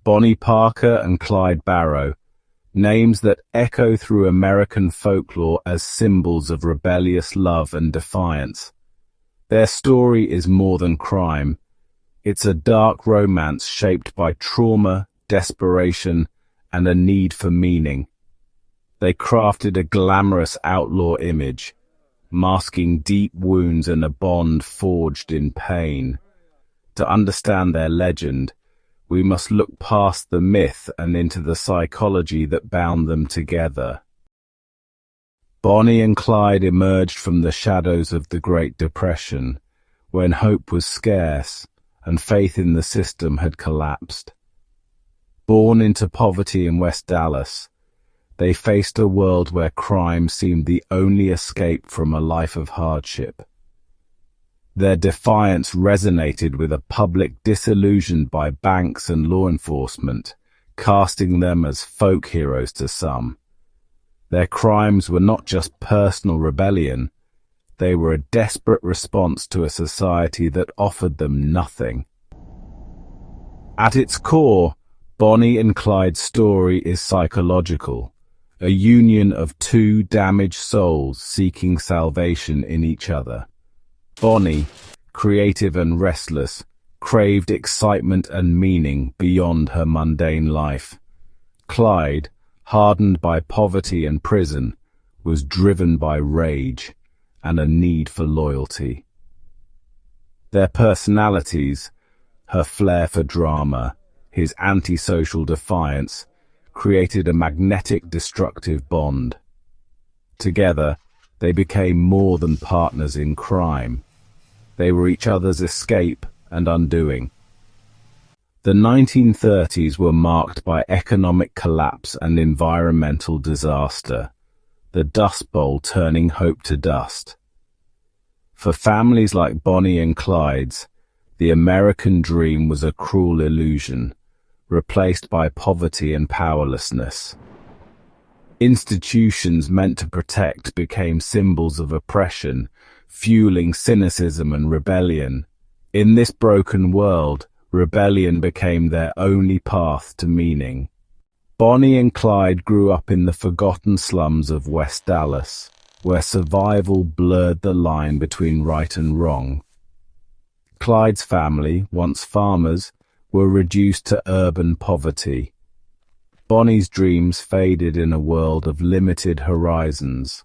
Bonnie Parker and Clyde Barrow, names that echo through American folklore as symbols of rebellious love and defiance. Their story is more than crime. It's a dark romance shaped by trauma, desperation, and a need for meaning. They crafted a glamorous outlaw image, masking deep wounds and a bond forged in pain. To understand their legend, we must look past the myth and into the psychology that bound them together. Bonnie and Clyde emerged from the shadows of the Great Depression, when hope was scarce and faith in the system had collapsed. Born into poverty in West Dallas, they faced a world where crime seemed the only escape from a life of hardship. Their defiance resonated with a public disillusioned by banks and law enforcement, casting them as folk heroes to some. Their crimes were not just personal rebellion, they were a desperate response to a society that offered them nothing. At its core, Bonnie and Clyde's story is psychological, a union of two damaged souls seeking salvation in each other. Bonnie, creative and restless, craved excitement and meaning beyond her mundane life. Clyde, hardened by poverty and prison, was driven by rage and a need for loyalty. Their personalities, her flair for drama, his antisocial defiance, created a magnetic, destructive bond. Together, they became more than partners in crime. They were each other's escape and undoing. The 1930s were marked by economic collapse and environmental disaster, the Dust Bowl turning hope to dust. For families like Bonnie and Clyde's, the American dream was a cruel illusion, replaced by poverty and powerlessness. Institutions meant to protect became symbols of oppression, fueling cynicism and rebellion. In this broken world, rebellion became their only path to meaning. Bonnie and Clyde grew up in the forgotten slums of West Dallas, where survival blurred the line between right and wrong. Clyde's family, once farmers, were reduced to urban poverty. Bonnie's dreams faded in a world of limited horizons.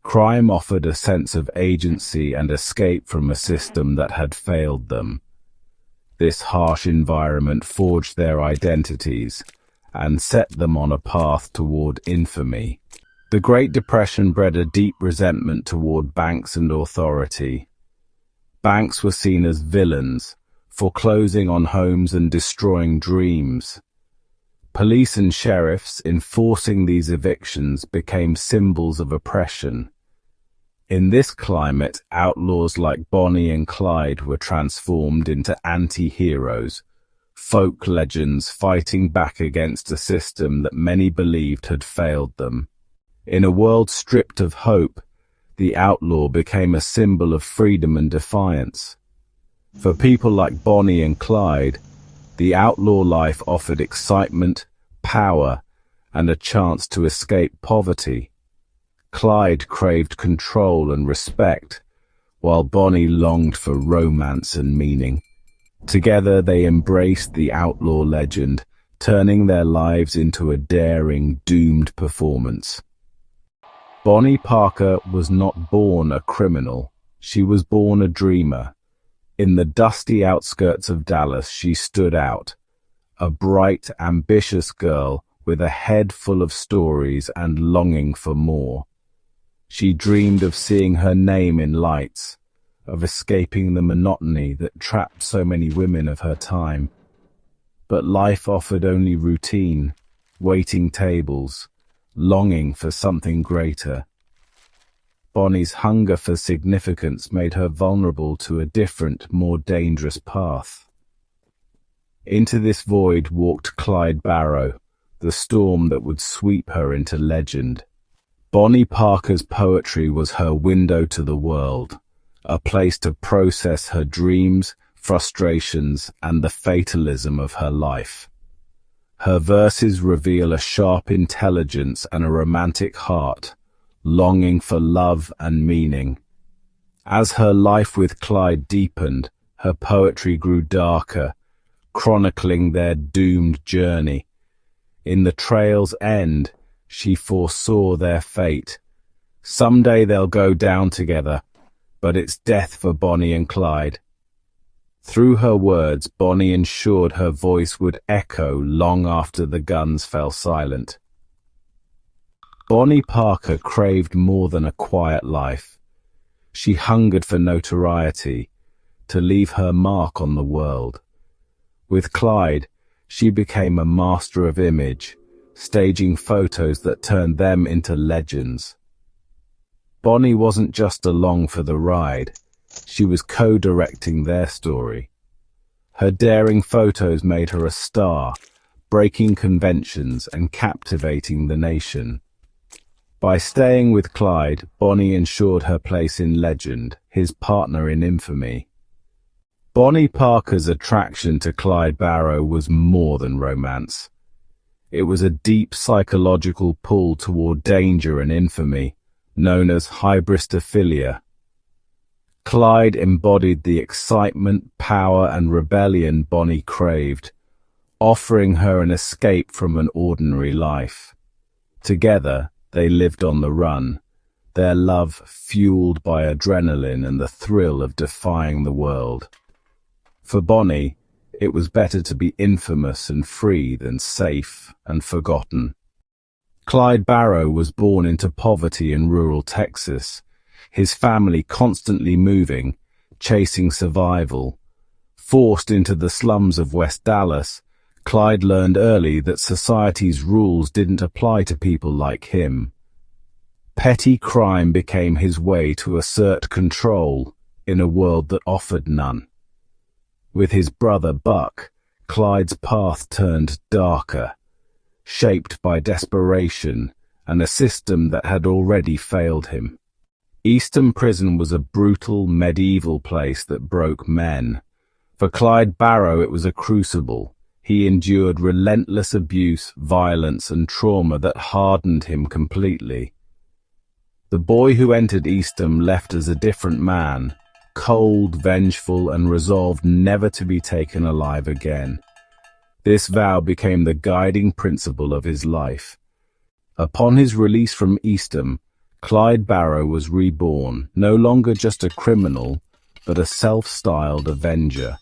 Crime offered a sense of agency and escape from a system that had failed them. This harsh environment forged their identities and set them on a path toward infamy. The Great Depression bred a deep resentment toward banks and authority. Banks were seen as villains, foreclosing on homes and destroying dreams. Police and sheriffs enforcing these evictions became symbols of oppression. In this climate, outlaws like Bonnie and Clyde were transformed into anti-heroes, folk legends fighting back against a system that many believed had failed them. In a world stripped of hope, the outlaw became a symbol of freedom and defiance. For people like Bonnie and Clyde, the outlaw life offered excitement, power, and a chance to escape poverty. Clyde craved control and respect, while Bonnie longed for romance and meaning. Together they embraced the outlaw legend, turning their lives into a daring, doomed performance. Bonnie Parker was not born a criminal. She was born a dreamer. In the dusty outskirts of Dallas, she stood out, a bright, ambitious girl with a head full of stories and longing for more. She dreamed of seeing her name in lights, of escaping the monotony that trapped so many women of her time. But life offered only routine, waiting tables, longing for something greater. Bonnie's hunger for significance made her vulnerable to a different, more dangerous path. Into this void walked Clyde Barrow, the storm that would sweep her into legend. Bonnie Parker's poetry was her window to the world, a place to process her dreams, frustrations, and the fatalism of her life. Her verses reveal a sharp intelligence and a romantic heart, longing for love and meaning. As her life with Clyde deepened, her poetry grew darker, chronicling their doomed journey. In the trail's end, she foresaw their fate. Someday they'll go down together, but it's death for Bonnie and Clyde. Through her words, Bonnie ensured her voice would echo long after the guns fell silent. Bonnie Parker craved more than a quiet life. She hungered for notoriety, to leave her mark on the world. With Clyde, she became a master of image, staging photos that turned them into legends. Bonnie wasn't just along for the ride, she was co-directing their story. Her daring photos made her a star, breaking conventions and captivating the nation. By staying with Clyde, Bonnie ensured her place in legend, his partner in infamy. Bonnie Parker's attraction to Clyde Barrow was more than romance. It was a deep psychological pull toward danger and infamy, known as hybristophilia. Clyde embodied the excitement, power, and rebellion Bonnie craved, offering her an escape from an ordinary life. Together, they lived on the run, their love fueled by adrenaline and the thrill of defying the world. For Bonnie, it was better to be infamous and free than safe and forgotten. Clyde Barrow was born into poverty in rural Texas, his family constantly moving, chasing survival. Forced into the slums of West Dallas, Clyde learned early that society's rules didn't apply to people like him. Petty crime became his way to assert control in a world that offered none. With his brother Buck, Clyde's path turned darker, shaped by desperation and a system that had already failed him. Easton Prison was a brutal, medieval place that broke men. For Clyde Barrow, it was a crucible. He endured relentless abuse, violence, and trauma that hardened him completely. The boy who entered Easton left as a different man, cold, vengeful, and resolved never to be taken alive again. This vow became the guiding principle of his life. Upon his release from Easton, Clyde Barrow was reborn, no longer just a criminal, but a self-styled avenger.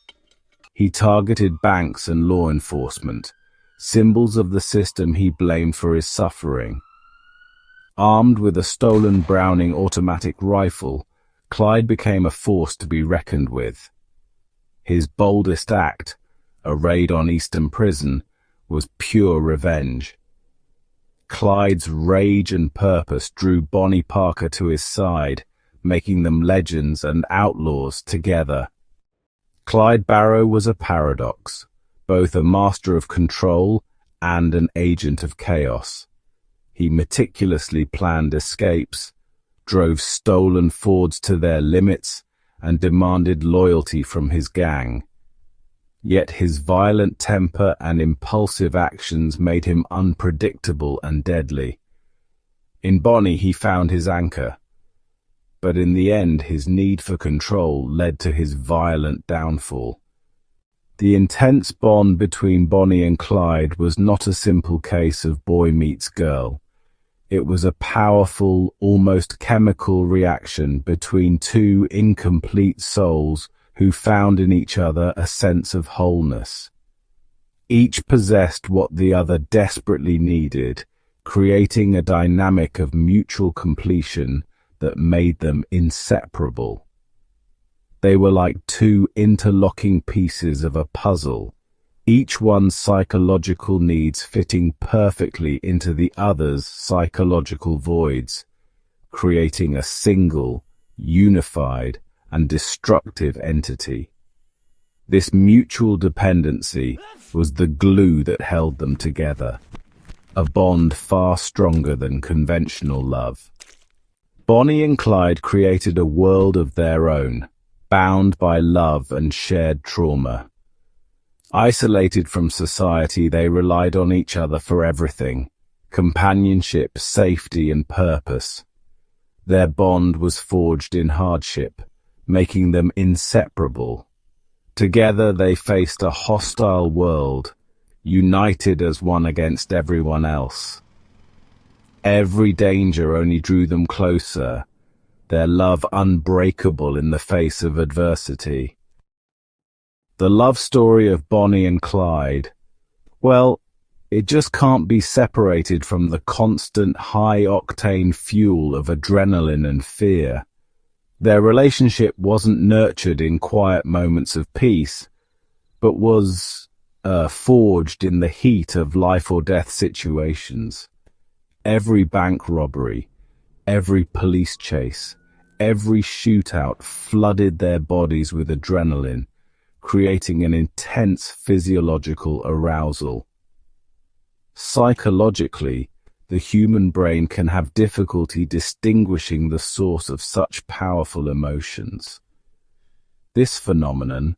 He targeted banks and law enforcement, symbols of the system he blamed for his suffering. Armed with a stolen Browning automatic rifle, Clyde became a force to be reckoned with. His boldest act, a raid on Easton Prison, was pure revenge. Clyde's rage and purpose drew Bonnie Parker to his side, making them legends and outlaws together. Clyde Barrow was a paradox, both a master of control and an agent of chaos. He meticulously planned escapes, drove stolen Fords to their limits, and demanded loyalty from his gang. Yet his violent temper and impulsive actions made him unpredictable and deadly. In Bonnie he found his anchor, but in the end his need for control led to his violent downfall. The intense bond between Bonnie and Clyde was not a simple case of boy meets girl. It was a powerful, almost chemical reaction between two incomplete souls who found in each other a sense of wholeness. Each possessed what the other desperately needed, creating a dynamic of mutual completion that made them inseparable. They were like two interlocking pieces of a puzzle, each one's psychological needs fitting perfectly into the other's psychological voids, creating a single, unified, and destructive entity. This mutual dependency was the glue that held them together, a bond far stronger than conventional love. Bonnie and Clyde created a world of their own, bound by love and shared trauma. Isolated from society, they relied on each other for everything: companionship, safety, and purpose. Their bond was forged in hardship, making them inseparable. Together they faced a hostile world, united as one against everyone else. Every danger only drew them closer, their love unbreakable in the face of adversity. The love story of Bonnie and Clyde, well, it just can't be separated from the constant high-octane fuel of adrenaline and fear. Their relationship wasn't nurtured in quiet moments of peace, but was forged in the heat of life-or-death situations. Every bank robbery, every police chase, every shootout flooded their bodies with adrenaline, creating an intense physiological arousal. Psychologically, the human brain can have difficulty distinguishing the source of such powerful emotions. This phenomenon,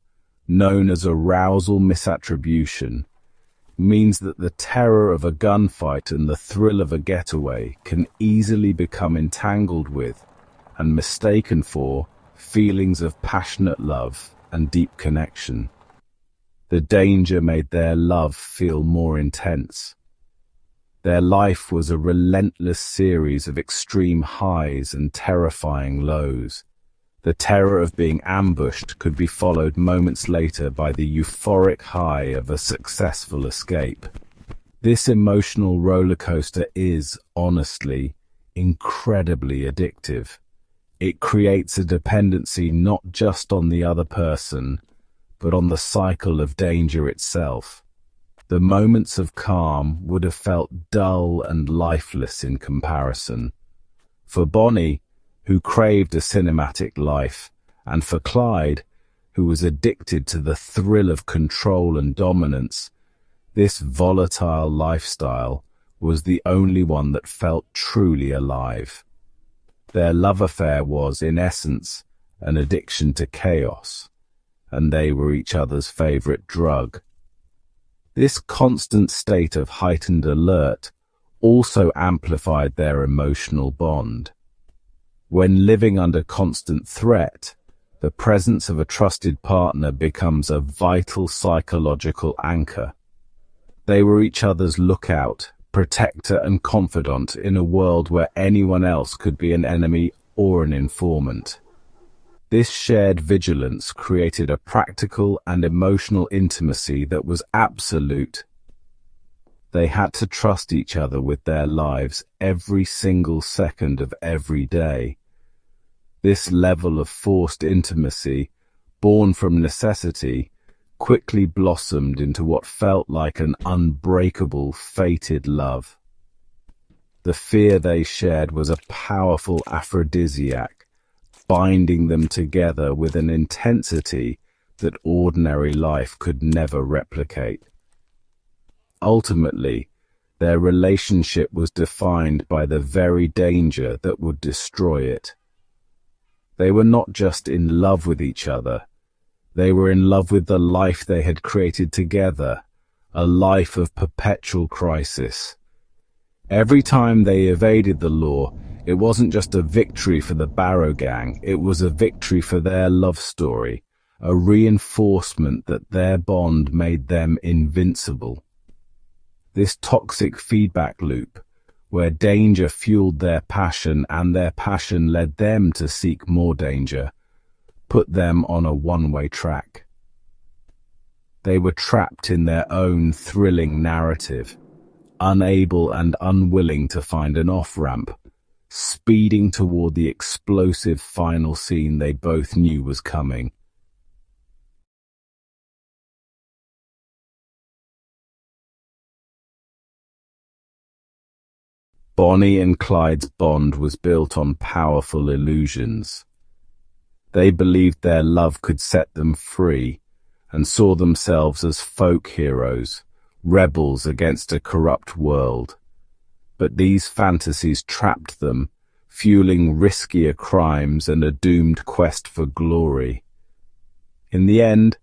known as arousal misattribution, means that the terror of a gunfight and the thrill of a getaway can easily become entangled with and mistaken for feelings of passionate love and deep connection. The danger made their love feel more intense. Their life was a relentless series of extreme highs and terrifying lows. The terror of being ambushed could be followed moments later by the euphoric high of a successful escape. This emotional roller coaster is, honestly, incredibly addictive. It creates a dependency not just on the other person, but on the cycle of danger itself. The moments of calm would have felt dull and lifeless in comparison. For Bonnie, who craved a cinematic life, and for Clyde, who was addicted to the thrill of control and dominance, this volatile lifestyle was the only one that felt truly alive. Their love affair was, in essence, an addiction to chaos, and they were each other's favorite drug. This constant state of heightened alert also amplified their emotional bond. When living under constant threat, the presence of a trusted partner becomes a vital psychological anchor. They were each other's lookout, protector, and confidant in a world where anyone else could be an enemy or an informant. This shared vigilance created a practical and emotional intimacy that was absolute. They had to trust each other with their lives every single second of every day. This level of forced intimacy, born from necessity, quickly blossomed into what felt like an unbreakable, fated love. The fear they shared was a powerful aphrodisiac, binding them together with an intensity that ordinary life could never replicate. Ultimately, their relationship was defined by the very danger that would destroy it. They were not just in love with each other, they were in love with the life they had created together, a life of perpetual crisis. Every time they evaded the law, it wasn't just a victory for the Barrow Gang, it was a victory for their love story, a reinforcement that their bond made them invincible. This toxic feedback loop, where danger fueled their passion and their passion led them to seek more danger, put them on a one-way track. They were trapped in their own thrilling narrative, unable and unwilling to find an off-ramp, speeding toward the explosive final scene they both knew was coming. Bonnie and Clyde's bond was built on powerful illusions. They believed their love could set them free and saw themselves as folk heroes, rebels against a corrupt world. But these fantasies trapped them, fueling riskier crimes and a doomed quest for glory. In the end,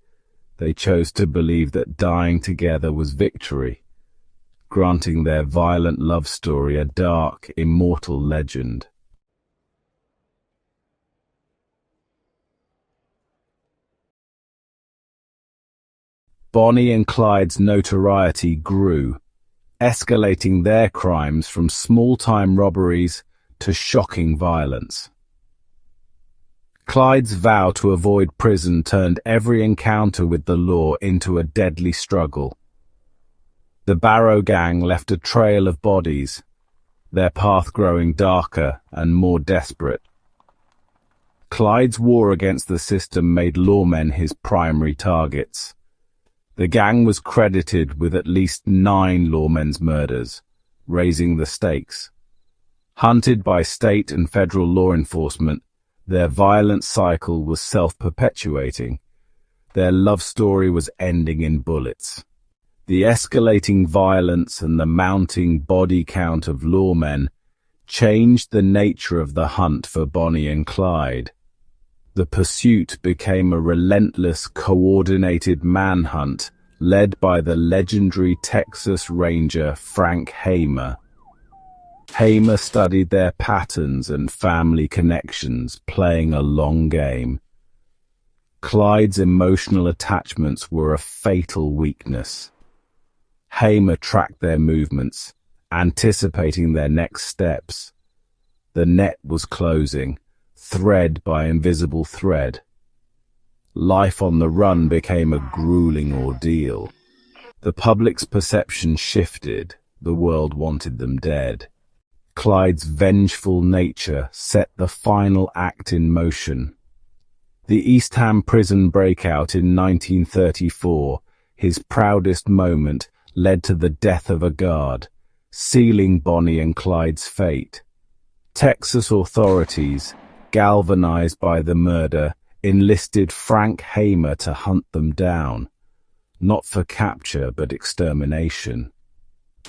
They chose to believe that dying together was victory, granting their violent love story a dark, immortal legend. Bonnie and Clyde's notoriety grew, escalating their crimes from small-time robberies to shocking violence. Clyde's vow to avoid prison turned every encounter with the law into a deadly struggle. The Barrow Gang left a trail of bodies, their path growing darker and more desperate. Clyde's war against the system made lawmen his primary targets. The gang was credited with at least 9 lawmen's murders, raising the stakes. Hunted by state and federal law enforcement, their violent cycle was self-perpetuating. Their love story was ending in bullets. The escalating violence and the mounting body count of lawmen changed the nature of the hunt for Bonnie and Clyde. The pursuit became a relentless, coordinated manhunt led by the legendary Texas Ranger Frank Hamer. Hamer studied their patterns and family connections, playing a long game. Clyde's emotional attachments were a fatal weakness. Hamer tracked their movements, anticipating their next steps. The net was closing, thread by invisible thread. Life on the run became a grueling ordeal. The public's perception shifted. The world wanted them dead. Clyde's vengeful nature set the final act in motion. The East Ham prison breakout in 1934, his proudest moment, led to the death of a guard, sealing Bonnie and Clyde's fate. Texas authorities, galvanized by the murder, enlisted Frank Hamer to hunt them down, not for capture but extermination.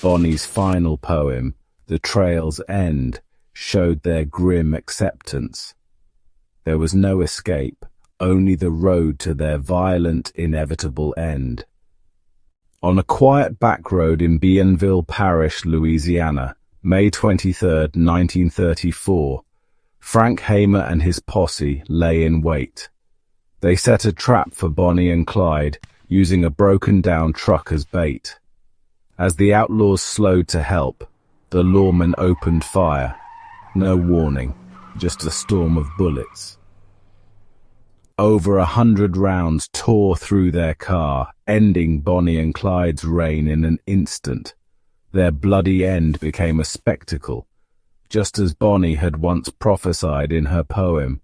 Bonnie's final poem, The Trail's End, showed their grim acceptance. There was no escape, only the road to their violent, inevitable end. On a quiet back road in Bienville Parish, Louisiana, May 23, 1934, Frank Hamer and his posse lay in wait. They set a trap for Bonnie and Clyde, using a broken-down truck as bait. As the outlaws slowed to help, the lawmen opened fire. No warning, just a storm of bullets. Over 100 rounds tore through their car, ending Bonnie and Clyde's reign in an instant. Their bloody end became a spectacle, just as Bonnie had once prophesied in her poem.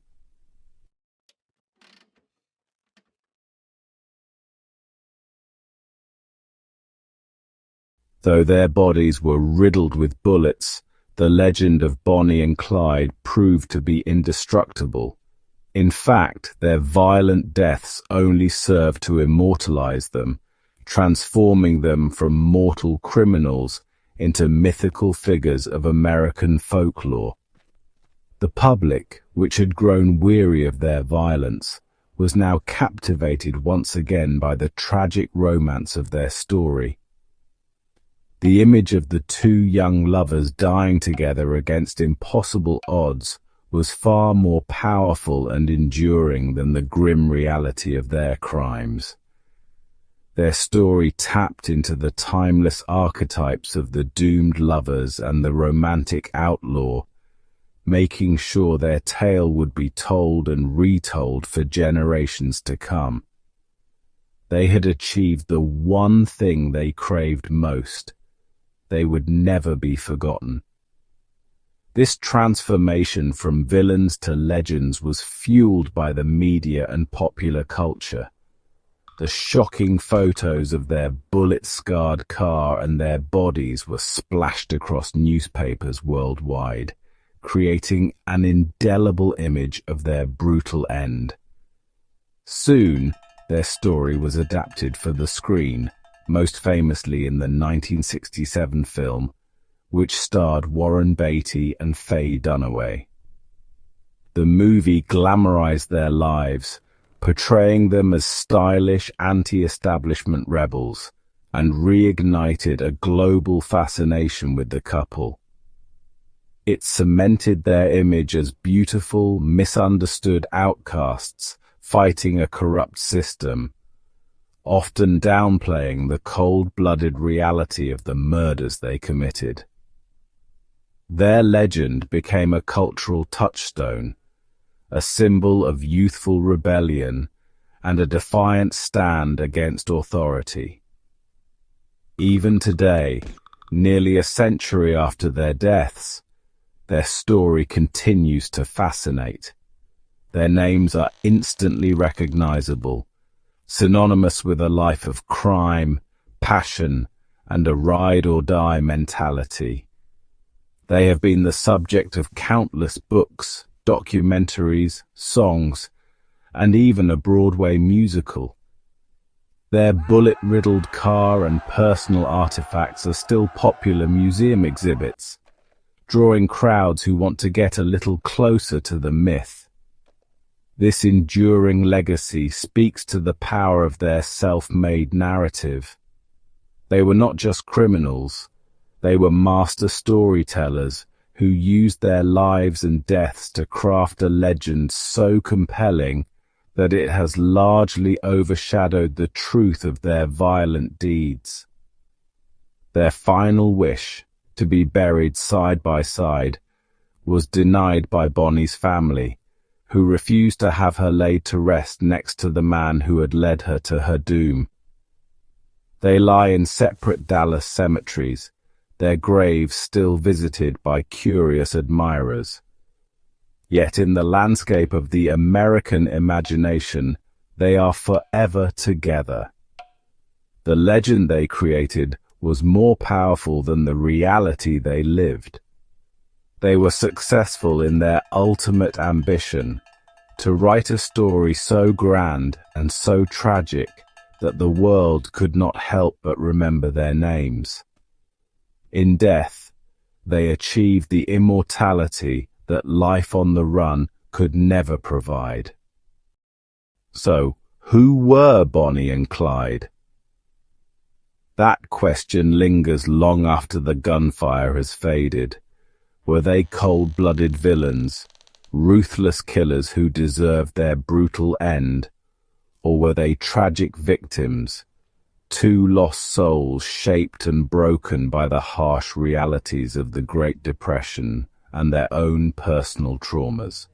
Though their bodies were riddled with bullets, the legend of Bonnie and Clyde proved to be indestructible. In fact, their violent deaths only served to immortalize them, transforming them from mortal criminals into mythical figures of American folklore. The public, which had grown weary of their violence, was now captivated once again by the tragic romance of their story. The image of the 2 young lovers dying together against impossible odds was far more powerful and enduring than the grim reality of their crimes. Their story tapped into the timeless archetypes of the doomed lovers and the romantic outlaw, making sure their tale would be told and retold for generations to come. They had achieved the one thing they craved most. They would never be forgotten. This transformation from villains to legends was fueled by the media and popular culture. The shocking photos of their bullet-scarred car and their bodies were splashed across newspapers worldwide, creating an indelible image of their brutal end. Soon, their story was adapted for the screen, most famously in the 1967 film, which starred Warren Beatty and Faye Dunaway. The movie glamorized their lives, portraying them as stylish anti-establishment rebels, and reignited a global fascination with the couple. It cemented their image as beautiful, misunderstood outcasts fighting a corrupt system, often downplaying the cold-blooded reality of the murders they committed. Their legend became a cultural touchstone, a symbol of youthful rebellion and a defiant stand against authority. Even today, nearly a century after their deaths, their story continues to fascinate. Their names are instantly recognizable, synonymous with a life of crime, passion, and a ride-or-die mentality. They have been the subject of countless books, documentaries, songs, and even a Broadway musical. Their bullet-riddled car and personal artifacts are still popular museum exhibits, drawing crowds who want to get a little closer to the myth. This enduring legacy speaks to the power of their self-made narrative. They were not just criminals, they were master storytellers who used their lives and deaths to craft a legend so compelling that it has largely overshadowed the truth of their violent deeds. Their final wish, to be buried side by side, was denied by Bonnie's family, who refused to have her laid to rest next to the man who had led her to her doom. They lie in separate Dallas cemeteries, their graves still visited by curious admirers. Yet in the landscape of the American imagination, they are forever together. The legend they created was more powerful than the reality they lived. They were successful in their ultimate ambition, to write a story so grand and so tragic that the world could not help but remember their names. In death, they achieved the immortality that life on the run could never provide. So, who were Bonnie and Clyde? That question lingers long after the gunfire has faded. Were they cold-blooded villains, ruthless killers who deserved their brutal end? Or were they tragic victims, two lost souls shaped and broken by the harsh realities of the Great Depression and their own personal traumas?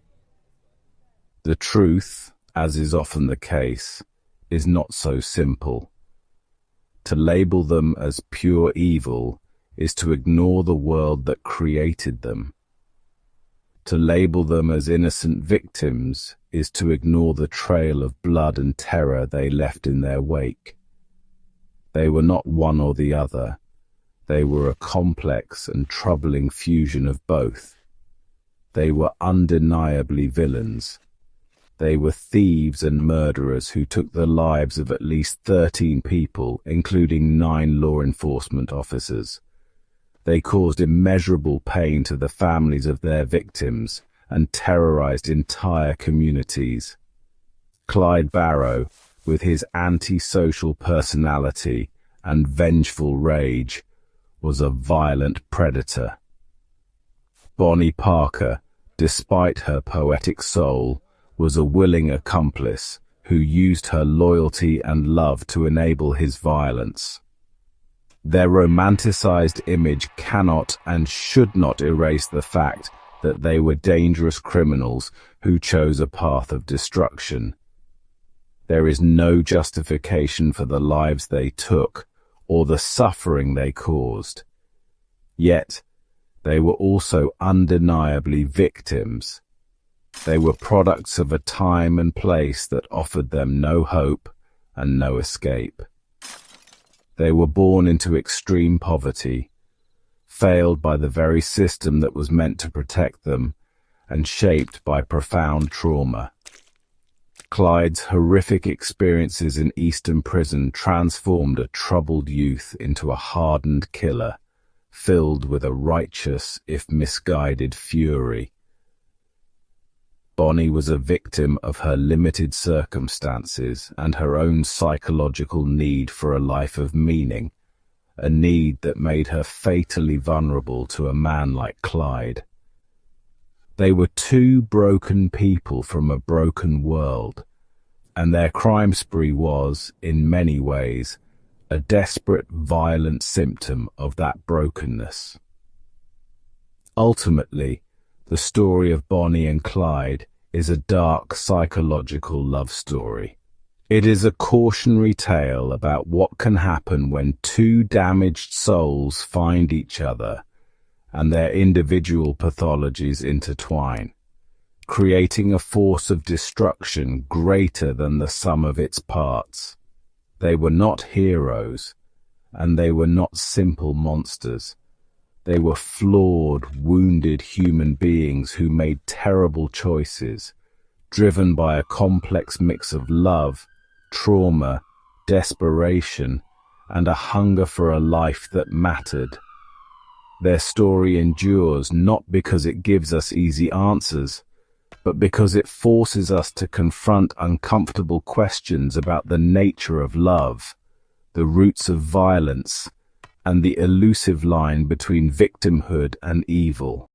The truth, as is often the case, is not so simple. To label them as pure evil is to ignore the world that created them. To label them as innocent victims is to ignore the trail of blood and terror they left in their wake. They were not one or the other. They were a complex and troubling fusion of both. They were undeniably villains. They were thieves and murderers who took the lives of at least 13 people, including 9 law enforcement officers. They caused immeasurable pain to the families of their victims and terrorized entire communities. Clyde Barrow, with his antisocial personality and vengeful rage, was a violent predator. Bonnie Parker, despite her poetic soul, was a willing accomplice who used her loyalty and love to enable his violence. Their romanticized image cannot and should not erase the fact that they were dangerous criminals who chose a path of destruction. There is no justification for the lives they took or the suffering they caused. Yet, they were also undeniably victims. They were products of a time and place that offered them no hope and no escape. They were born into extreme poverty, failed by the very system that was meant to protect them, and shaped by profound trauma. Clyde's horrific experiences in Eastern prison transformed a troubled youth into a hardened killer, filled with a righteous, if misguided, fury. Bonnie was a victim of her limited circumstances and her own psychological need for a life of meaning, a need that made her fatally vulnerable to a man like Clyde. They were two broken people from a broken world, and their crime spree was, in many ways, a desperate, violent symptom of that brokenness. Ultimately, the story of Bonnie and Clyde is a dark psychological love story. It is a cautionary tale about what can happen when two damaged souls find each other and their individual pathologies intertwine, creating a force of destruction greater than the sum of its parts. They were not heroes, and they were not simple monsters. They were flawed, wounded human beings who made terrible choices, driven by a complex mix of love, trauma, desperation, and a hunger for a life that mattered. Their story endures not because it gives us easy answers, but because it forces us to confront uncomfortable questions about the nature of love, the roots of violence, and the elusive line between victimhood and evil.